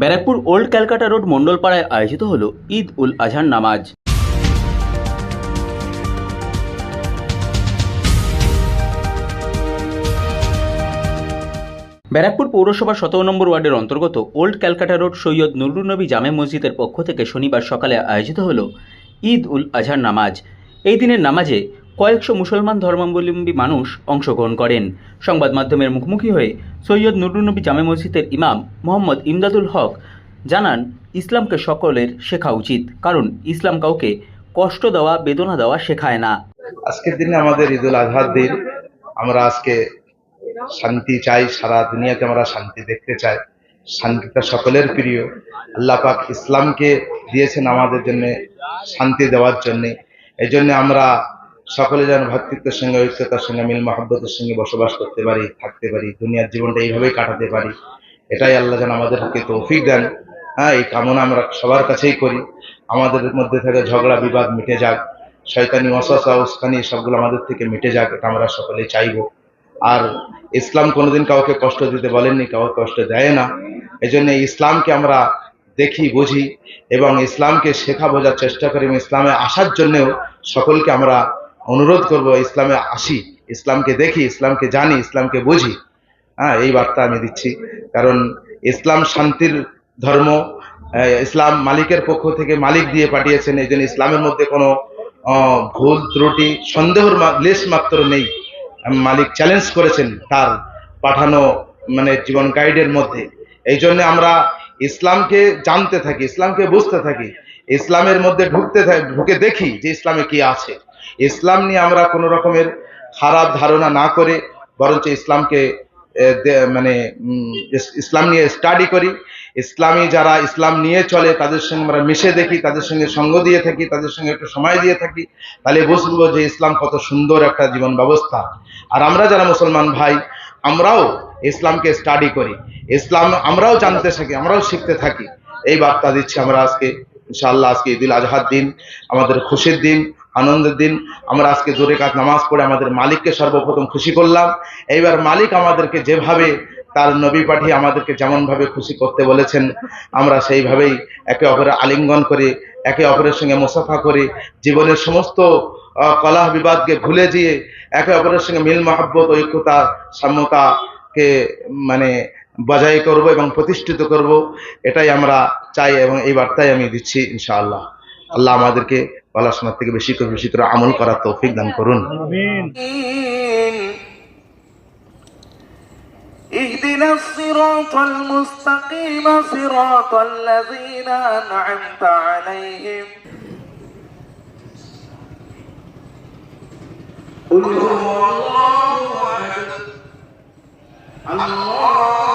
Barrackpore old Calcutta road মণ্ডলপাড়ায় আয়োজিত হলো ঈদ উল আজহার নামাজ। ব্যারাকপুর পৌরসভার 17 নম্বর ওয়ার্ডের অন্তর্গত ওল্ড ক্যালকাটা রোড সৈয়দ নুরুন্নবী জামে মসজিদের পক্ষ থেকে শনিবার সকালে আয়োজিত হলো ঈদ উল আজহার নামাজ। এই দিনের নামাজে কয়েকশো মুসলমান ধর্মাবলম্বী মানুষ অংশগ্রহণ করেন। সংবাদ মাধ্যমের মুখোমুখি হয়ে সৈয়দ নুরুন্নবী জামে মসজিদের ইমাম মোহাম্মদ ইমদাদুল হক জানান, ইসলামকে সকলের শেখা উচিত, কারণ ইসলাম কাউকে কষ্ট দেওয়া, বেদনা দেওয়া শেখায় না। আজকের দিনে আমাদের ঈদ উল আজহার দিন। আমরা আজকে শান্তি চাই, সারা দুনিয়াতে আমরা শান্তি দেখতে চাই। শান্তিটা সকলের প্রিয়। আল্লাহ পাক ইসলামকে দিয়েছেন আমাদের জন্য শান্তি দেওয়ার জন্য। এই জন্য আমরা সকলে যেন ভ্রাতৃত্বের সঙ্গে, ঐক্যতার সঙ্গে, মিল মহব্বতের সঙ্গে বসবাস করতে পারি, থাকতে পারি, দুনিয়ার জীবনটা এইভাবেই কাটাতে পারি। এটাই আল্লাহ যেন আমাদেরকে তৌফিক দেন। এই কামনা আমরা সবার কাছেই করি। আমাদের মধ্যে থেকে ঝগড়া বিবাদ মিটে যাক, শয়তানি ওয়াসওয়াসা উস্কানি সবগুলো আমাদের থেকে মিটে যাক, এটা আমরা সকলেই চাইবো। আর ইসলাম কোনোদিন কাউকে কষ্ট দিতে বলেননি, কাউকে কষ্ট দেয় না। এই জন্য ইসলামকে আমরা দেখি, বুঝি এবং ইসলামকে শেখা বোঝার চেষ্টা করি। ইসলামে আসার জন্যও সকলকে আমরা অনুরোধ করব, ইসলামে আসি, ইসলামকে দেখি, ইসলামকে জানি, ইসলামকে বুঝি। এই বার্তা আমি দিচ্ছি। কারণ ইসলাম শান্তির ধর্ম। ইসলাম মালিকের পক্ষ থেকে মালিক দিয়ে পাঠিয়েছেন। এই জন্য ইসলামের মধ্যে কোনো ভুল ত্রুটি, সন্দেহের লেশ মাত্র নেই। মালিক চ্যালেঞ্জ করেছেন তার পাঠানো জীবন গাইডের মধ্যে। এই জন্য আমরা ইসলামকে জানতে থাকি, ইসলামকে বুঝতে থাকি, ইসলামের মধ্যে ঢুকে দেখি যে ইসলামে কি আছে। ইসলাম নিয়ে আমরা কোনো রকমের খারাপ ধারণা না করে বরঞ্চ ইসলামকে ইসলাম নিয়ে স্টাডি করি। ইসলামী যারা ইসলাম নিয়ে চলে তাদের সঙ্গে আমরা মিশে দেখি, তাদের সঙ্গে সঙ্গ দিয়ে থাকি, তাদের সঙ্গে একটু সময় দিয়ে থাকি, তাহলে বুঝবো যে ইসলাম কত সুন্দর একটা জীবন ব্যবস্থা। আর আমরা যারা মুসলমান ভাই, আমরাও ইসলামকে স্টাডি করি, ইসলাম আমরাও জানতে থাকি, আমরাও শিখতে থাকি। এই বার্তা দিচ্ছি আমরা আজকে। ইনশাআল্লাহ আজকে ঈদ উল আজহার দিন, আমাদের খুশির দিন, আনন্দের দিন। আমরা আজকে 2 রাকাত নামাজ পড়ে আমাদের মালিককে সর্বপ্রথম খুশি করলাম। এইবার মালিক আমাদেরকে যেভাবে তার নবী পাঠিয়ে আমাদেরকে যেমন ভাবে খুশি করতে বলেছেন, আমরা সেইভাবেই একে অপরের আলিঙ্গন করে, একে অপরের সঙ্গে মুসাফা করে, জীবনের সমস্ত কলহ বিবাদকে ভুলে গিয়ে একে অপরের সঙ্গে মিল মহব্বত, ঐক্যতা, সাম্যতাকে বজায় করব এবং প্রতিষ্ঠিত করব। এটাই আমরা চাই এবং এই বার্তাই আমি দিচ্ছি। ইনশাআল্লাহ আল্লাহ আমাদেরকে পড়াশোনার থেকে বেশি করে বেশি করে আমল করার তৌফিক দান করুন। আমিন। اهدنا الصراط المستقيم صراط الذين أنعمت عليهم قل هو الله أحد الله